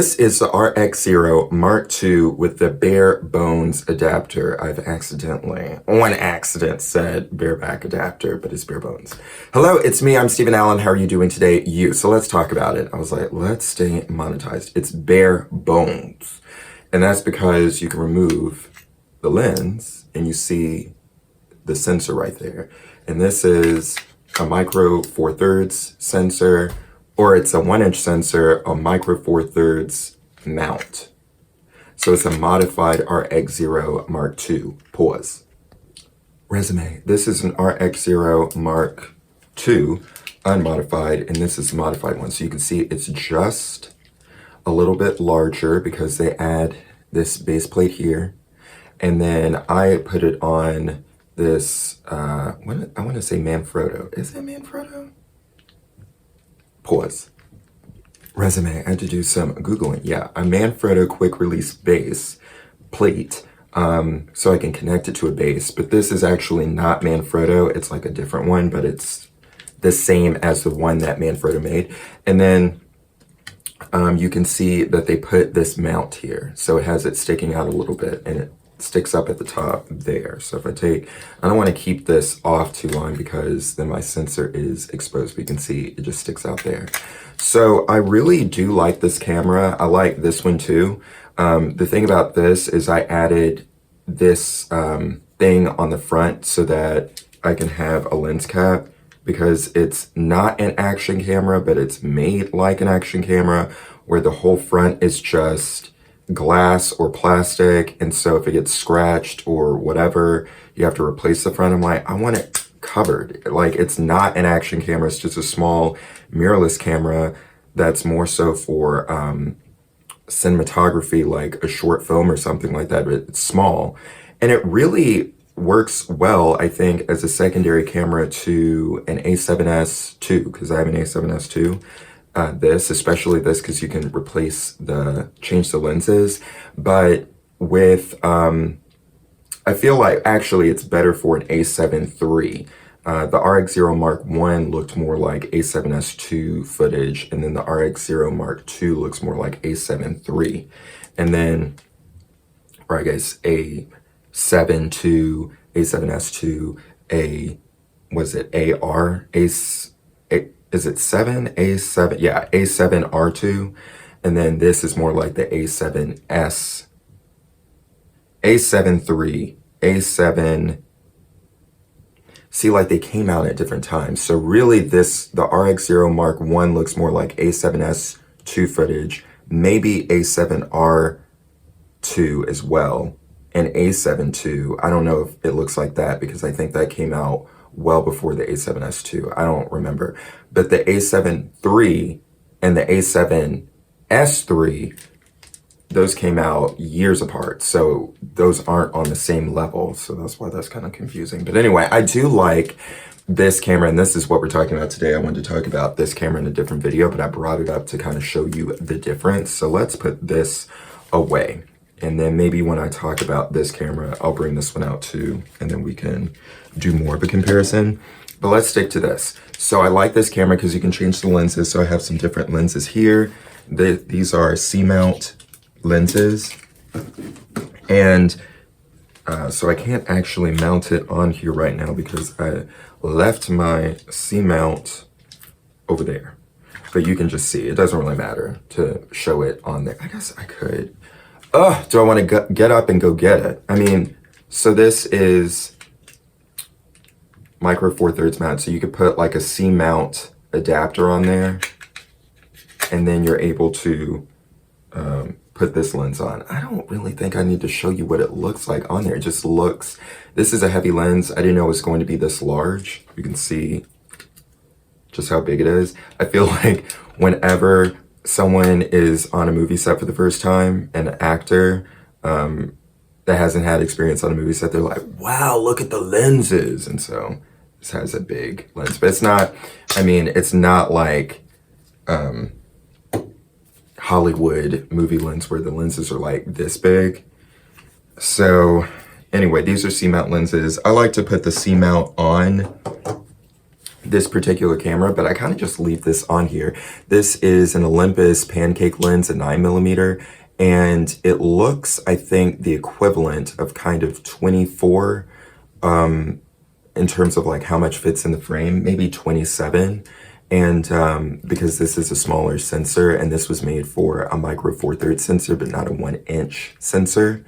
This is the RX0 Mark II with the bare bones adapter. I've accidentally, on accident, said bareback adapter, but it's bare bones. Hello, it's me, I'm Steven Allen. How are you doing today? So let's talk about it. I was like, let's stay monetized. It's bare bones. And that's because you can remove the lens and you see the sensor right there. And this is a micro 4/3 sensor, or it's a 1-inch sensor, a micro 4/3 mount. So it's a modified RX0 Mark II. Pause. Resume. This is an RX0 Mark II unmodified, and this is the modified one. So you can see it's just a little bit larger because they add this base plate here. And then I put it on this, I want to say Manfrotto. Is it Manfrotto? Pause. Resume. I had to do some Googling. Yeah, a Manfrotto quick release base plate, so I can connect it to a base. But this is actually not Manfrotto. It's like a different one, but it's the same as the one that Manfrotto made. And then you can see that they put this mount here. So it has it sticking out a little bit, and it sticks up at the top there. So if I don't want to keep this off too long because then my sensor is exposed. But you can see it just sticks out there. So I really do like this camera. I like this one too. The thing about this is I added this thing on the front so that I can have a lens cap, because it's not an action camera, but it's made like an action camera where the whole front is just glass or plastic. And so if it gets scratched or whatever, you have to replace the front. I'm like, I want it covered. Like, it's not an action camera. It's just a small mirrorless camera that's more so for cinematography, like a short film or something like that. But it's small, and it really works well, I think, as a secondary camera to an A7S II, because I have an A7S II. Especially this, because you can change the lenses. But with, I feel like actually it's better for an A7 III. The RX0 Mark I looked more like A7S II footage, and then the RX0 Mark II looks more like A7 III. And then, or I guess A7 II, A7S II, was it AR? Is it 7? A7, yeah, A7R2. And then this is more like the A7S, A7 III, A7. See, like they came out at different times. So really the RX0 Mark I looks more like A7S II footage, maybe A7R2 as well, and A7 II. I don't know if it looks like that because I think that came out well before the A7S II. I don't remember. But the A7 III and the A7S III, those came out years apart. So those aren't on the same level. So that's why that's kind of confusing. But anyway, I do like this camera, and this is what we're talking about today. I wanted to talk about this camera in a different video, but I brought it up to kind of show you the difference. So let's put this away. And then maybe when I talk about this camera, I'll bring this one out too, and then we can do more of a comparison. But let's stick to this. So I like this camera because you can change the lenses. So I have some different lenses here. These are C-mount lenses. And so I can't actually mount it on here right now because I left my C-mount over there. But you can just see, it doesn't really matter to show it on there. I guess I could. Do I want to get up and go get it? I mean, so this is micro 4/3 mount. So you could put like a C-mount adapter on there, and then you're able to put this lens on. I don't really think I need to show you what it looks like on there. It just looks, this is a heavy lens. I didn't know it was going to be this large. You can see just how big it is. I feel like whenever someone is on a movie set for the first time, an actor that hasn't had experience on a movie set, they're like, wow, look at the lenses. And so this has a big lens, but it's not, I mean, it's not like Hollywood movie lens where the lenses are like this big. So anyway, these are C-mount lenses. I like to put the C-mount on this particular camera, but I kind of just leave this on here. This is an Olympus pancake lens at 9mm, and it looks, I think, the equivalent of kind of 24 in terms of like how much fits in the frame, maybe 27. And because this is a smaller sensor, and this was made for a micro 4/3 sensor, but not a 1-inch sensor.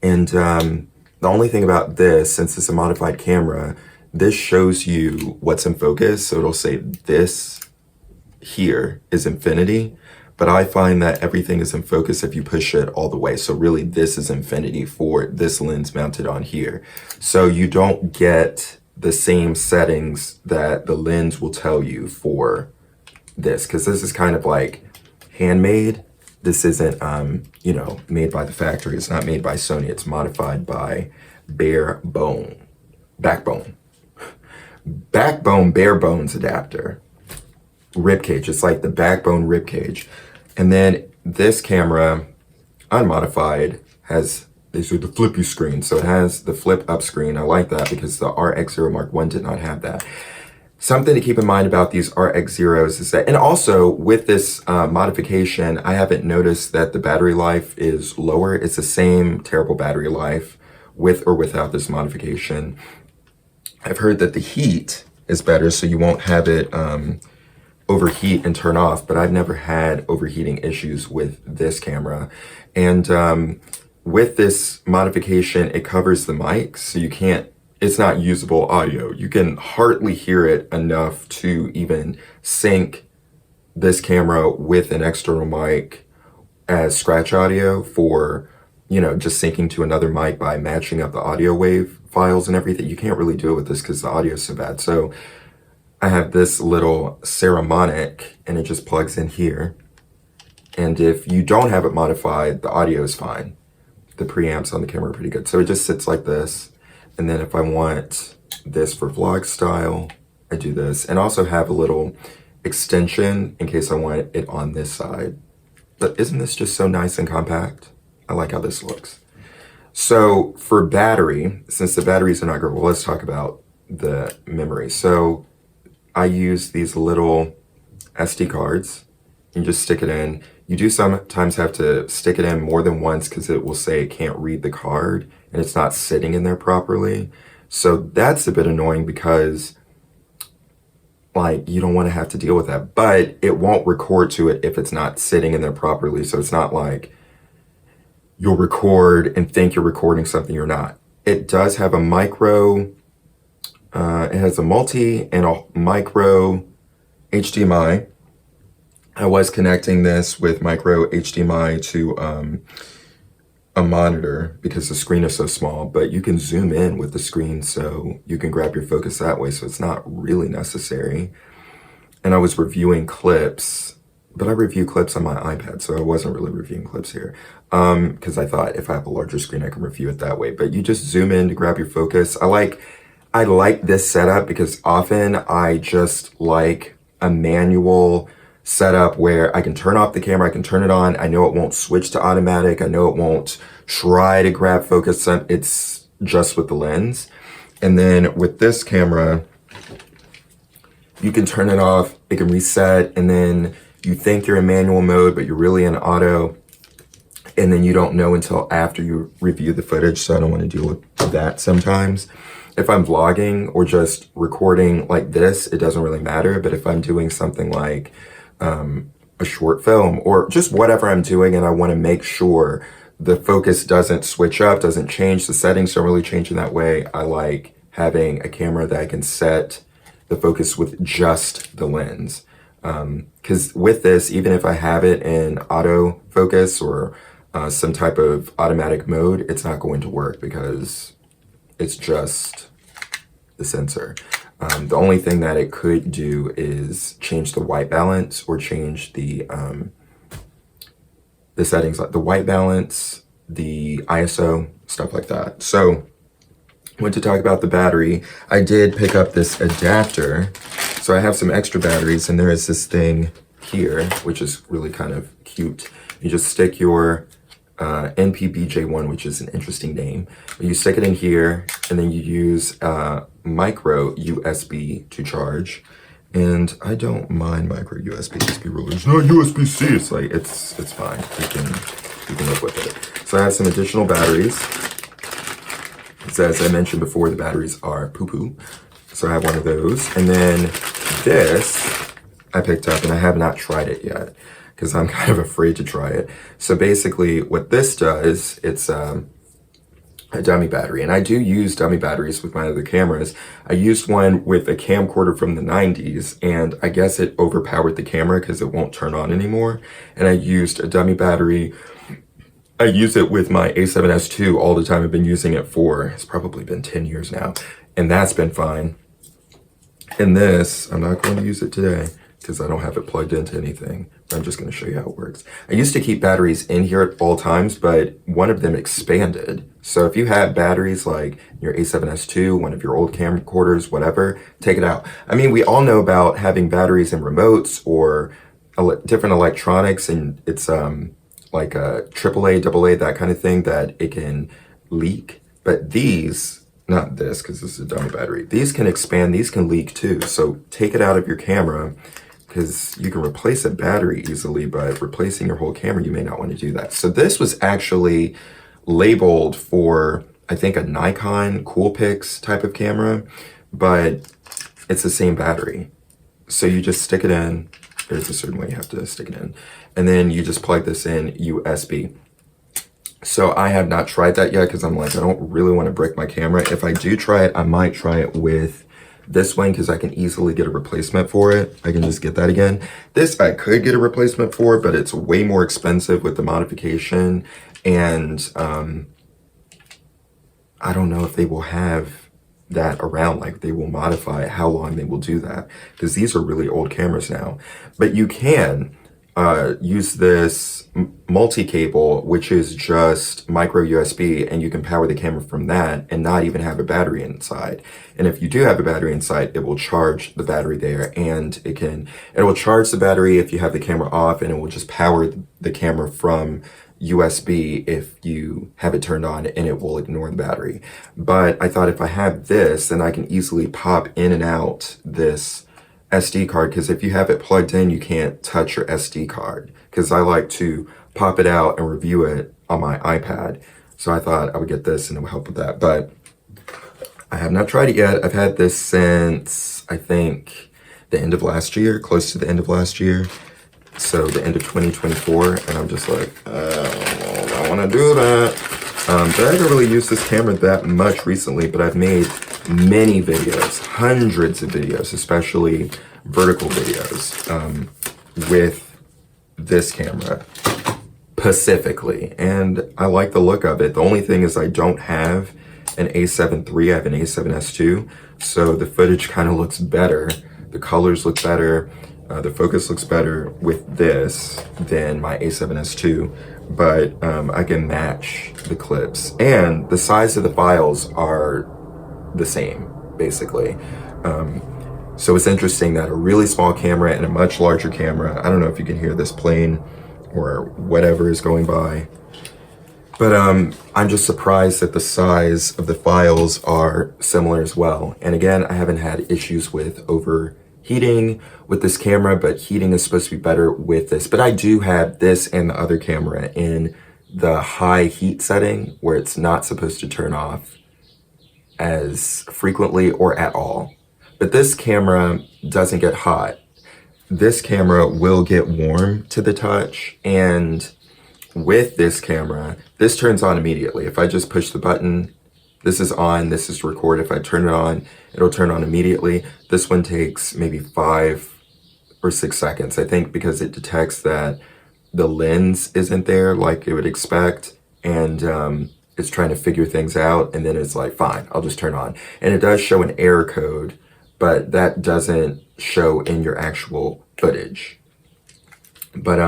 And the only thing about this, since it's a modified camera, this shows you what's in focus. So it'll say this here is infinity, but I find that everything is in focus if you push it all the way. So really this is infinity for this lens mounted on here. So you don't get the same settings that the lens will tell you for this, because this is kind of like handmade. This isn't, you know, made by the factory. It's not made by Sony. It's modified by Backbone bare bones adapter. Ribcage. It's like the Backbone Ribcage. And then this camera, unmodified, has, these are the flippy screens. So it has the flip up screen. I like that because the RX0 Mark I did not have that. Something to keep in mind about these RX0s is that, and also with this modification, I haven't noticed that the battery life is lower. It's the same terrible battery life with or without this modification. I've heard that the heat is better, so you won't have it overheat and turn off, but I've never had overheating issues with this camera. And with this modification, it covers the mic, so you can't, it's not usable audio. You can hardly hear it enough to even sync this camera with an external mic as scratch audio for, you know, just syncing to another mic by matching up the audio wave files and everything. You can't really do it with this because the audio is so bad. So I have this little Ceramonic and it just plugs in here. And if you don't have it modified, the audio is fine. The preamps on the camera are pretty good. So it just sits like this. And then if I want this for vlog style, I do this. And also have a little extension in case I want it on this side. But isn't this just so nice and compact? I like how this looks. So for battery, since the batteries are not good, well, let's talk about the memory. So I use these little SD cards. You just stick it in. You do sometimes have to stick it in more than once because it will say it can't read the card and it's not sitting in there properly. So that's a bit annoying because like you don't want to have to deal with that, but it won't record to it if it's not sitting in there properly. So it's not like you'll record and think you're recording something you're not. It does have a micro, it has a multi and a micro HDMI. I was connecting this with micro HDMI to a monitor because the screen is so small, but you can zoom in with the screen so you can grab your focus that way. So it's not really necessary. And I was reviewing clips, but I review clips on my iPad, so I wasn't really reviewing clips here. Because I thought if I have a larger screen, I can review it that way. But you just zoom in to grab your focus. I like this setup because often I just like a manual setup where I can turn off the camera, I can turn it on. I know it won't switch to automatic. I know it won't try to grab focus. It's just with the lens. And then with this camera, you can turn it off, it can reset, and then you think you're in manual mode, but you're really in auto. And then you don't know until after you review the footage. So I don't want to deal with that sometimes. If I'm vlogging or just recording like this, it doesn't really matter. But if I'm doing something like a short film or just whatever I'm doing and I want to make sure the focus doesn't switch up, doesn't change, the settings don't really change in that way, I like having a camera that I can set the focus with just the lens. Because with this, even if I have it in auto focus or some type of automatic mode, it's not going to work because it's just the sensor. The only thing that it could do is change the white balance or change the settings, like the white balance, the ISO, stuff like that. So I want to talk about the battery. I did pick up this adapter. So I have some extra batteries and there is this thing here, which is really kind of cute. You just stick your NPBJ1, which is an interesting name. You stick it in here and then you use micro USB to charge. And I don't mind micro USB. Just be real. It's not USB-C. It's like, it's fine. You can live with it. So I have some additional batteries. So as I mentioned before, the batteries are poo-poo. So I have one of those. And then this I picked up, and I have not tried it yet because I'm kind of afraid to try it. So basically what this does, it's a dummy battery. And I do use dummy batteries with my other cameras. I used one with a camcorder from the 90s, and I guess it overpowered the camera because it won't turn on anymore. And I used a dummy battery. I use it with my A7S II all the time. I've been using it for, it's probably been 10 years now, and that's been fine. And this, I'm not going to use it today because I don't have it plugged into anything. I'm just going to show you how it works. I used to keep batteries in here at all times, but one of them expanded. So if you have batteries like your A7S II, one of your old camcorders, whatever, take it out. I mean, we all know about having batteries in remotes or different electronics, and it's like a AAA, AA, that kind of thing, that it can leak. But these, not this, because this is a dummy battery, these can expand, these can leak too. So take it out of your camera, because you can replace a battery easily, but replacing your whole camera, you may not want to do that. So this was actually labeled for, I think, a Nikon Coolpix type of camera, but it's the same battery. So you just stick it in. There's a certain way you have to stick it in. And then you just plug this in USB. So I have not tried that yet because I'm like, I don't really want to break my camera. If I do try it, I might try it with this one because I can easily get a replacement for it. I can just get that again. This I could get a replacement for, but it's way more expensive with the modification. And I don't know if they will have that around, like they will modify how long they will do that, because these are really old cameras now. But you can use this multi-cable, which is just micro USB, and you can power the camera from that and not even have a battery inside. And if you do have a battery inside, it will charge the battery there, and it will charge the battery if you have the camera off, and it will just power the camera from USB if you have it turned on, and it will ignore the battery. But I thought if I have this, then I can easily pop in and out this SD card, because if you have it plugged in, you can't touch your SD card, because I like to pop it out and review it on my iPad. So I thought I would get this and it would help with that. But I have not tried it yet. I've had this since, I think, the end of last year, close to the end of last year. So the end of 2024, and I'm just like, I want to do that. But I haven't really used this camera that much recently, but I've made many videos, hundreds of videos, especially vertical videos, with this camera specifically. And I like the look of it. The only thing is I don't have an A7 III, I have an A7S II. So the footage kind of looks better. The colors look better. The focus looks better with this than my A7S II, but I can match the clips, and the size of the files are the same, basically. So it's interesting that a really small camera and a much larger camera, I don't know if you can hear this plane or whatever is going by, but I'm just surprised that the size of the files are similar as well. And again, I haven't had issues with overheating with this camera, but heating is supposed to be better with this. But I do have this and the other camera in the high heat setting, where it's not supposed to turn off as frequently or at all. But this camera doesn't get hot. This camera will get warm to the touch, and with this camera, this turns on immediately. If I just push the button, this is on, this is record. If I turn it on, it'll turn on immediately. This one takes maybe 5 or 6 seconds, I think, because it detects that the lens isn't there like it would expect, and it's trying to figure things out, and then it's like, fine, I'll just turn on. And it does show an error code, but that doesn't show in your actual footage. But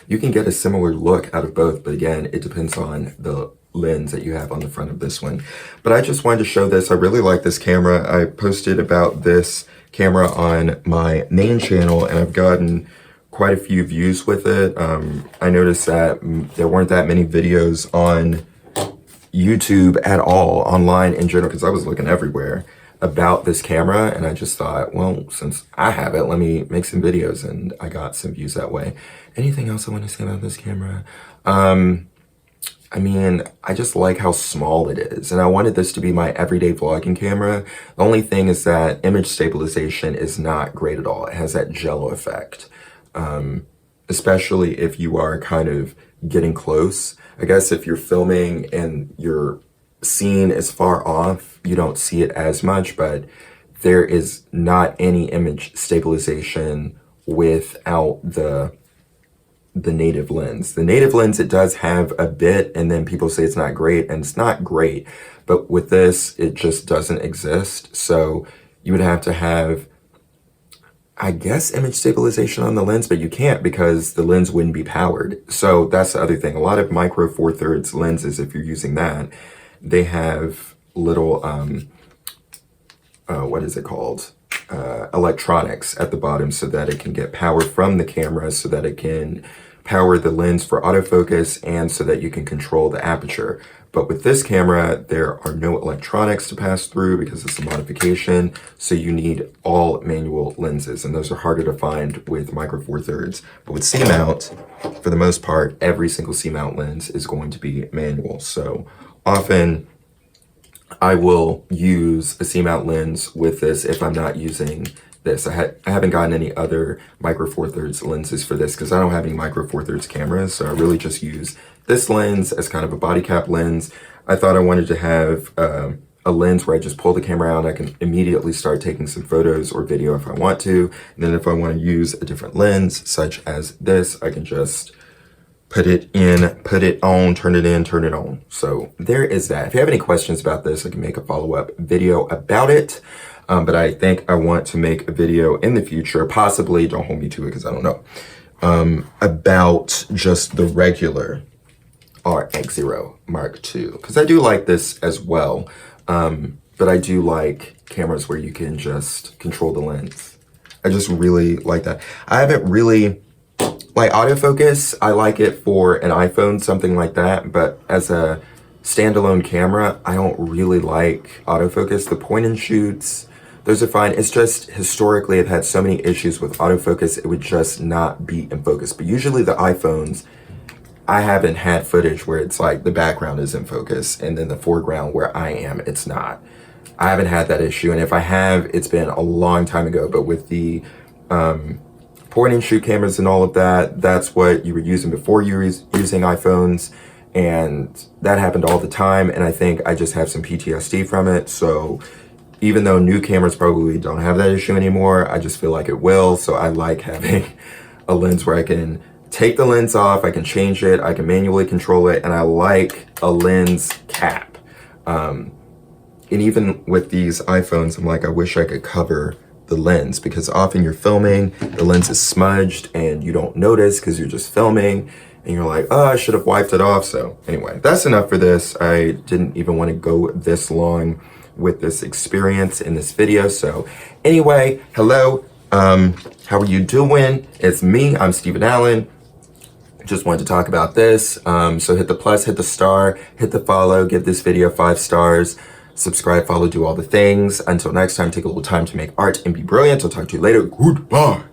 you can get a similar look out of both, but again, it depends on the lens that you have on the front of this one. But I just wanted to show this. I really like this camera. I posted about this camera on my main channel, and I've gotten quite a few views with it. I noticed that there weren't that many videos on YouTube at all, online in general, because I was looking everywhere. about this camera, and I just thought, well, since I have it, let me make some videos, and I got some views that way. Anything else I want to say about this camera? I mean, I just like how small it is, and I wanted this to be my everyday vlogging camera. The only thing is that image stabilization is not great at all. It has that jello effect, especially if you are kind of getting close. I guess if you're filming and your scene is far off, you don't see it as much, but there is not any image stabilization without the native lens. The native lens, it does have a bit, and then people say it's not great, and it's not great. But with this, it just doesn't exist. So you would have to have, I guess, image stabilization on the lens, but you can't because the lens wouldn't be powered. So that's the other thing. A lot of micro four thirds lenses, if you're using that, they have little, what is it called? Electronics at the bottom so that it can get power from the camera, so that it can power the lens for autofocus, and so that you can control the aperture. But with this camera, there are no electronics to pass through because it's a modification, so you need all manual lenses, and those are harder to find with micro four thirds. But with C-mount, for the most part, every single C-mount lens is going to be manual. So often I will use a C-mount lens with this if I'm not using this. I haven't gotten any other micro four thirds lenses for this because I don't have any micro four thirds cameras, so I really just use this lens as kind of a body cap lens. I thought I wanted to have a lens where I just pull the camera out and I can immediately start taking some photos or video if I want to. And then if I want to use a different lens, such as this, I can just put it in, put it on, turn it in, turn it on. So there is that. If you have any questions about this, I can make a follow-up video about it. But I think I want to make a video in the future, possibly, don't hold me to it because I don't know, about just the regular RX0 Mark II. Because I do like this as well, but I do like cameras where you can just control the lens. I just really like that. I haven't really, like autofocus, I like it for an iPhone, something like that, but as a standalone camera, I don't really like autofocus. The point and shoots, those are fine. It's just historically I've had so many issues with autofocus, it would just not be in focus. But usually the iPhones, I haven't had footage where it's like the background is in focus and then the foreground where I am, it's not. I haven't had that issue, and if I have, it's been a long time ago. But with the point and shoot cameras and all of that, that's what you were using before you were using iPhones, and that happened all the time, and I think I just have some PTSD from it. So even though new cameras probably don't have that issue anymore, I just feel like it will. So I like having a lens where I can take the lens off, I can change it, I can manually control it, and I like a lens cap. And even with these iPhones, I'm like, I wish I could cover the lens, because often you're filming, the lens is smudged and you don't notice because you're just filming and you're like, oh, I should have wiped it off. So anyway, that's enough for this. I didn't even want to go this long with this experience in this video. So anyway, hello, how are you doing? It's me, I'm Steven Allen. Just wanted to talk about this. So hit the plus, hit the star, hit the follow, give this video 5 stars, subscribe, follow, do all the things. Until next time, take a little time to make art and be brilliant. I'll talk to you later. Goodbye.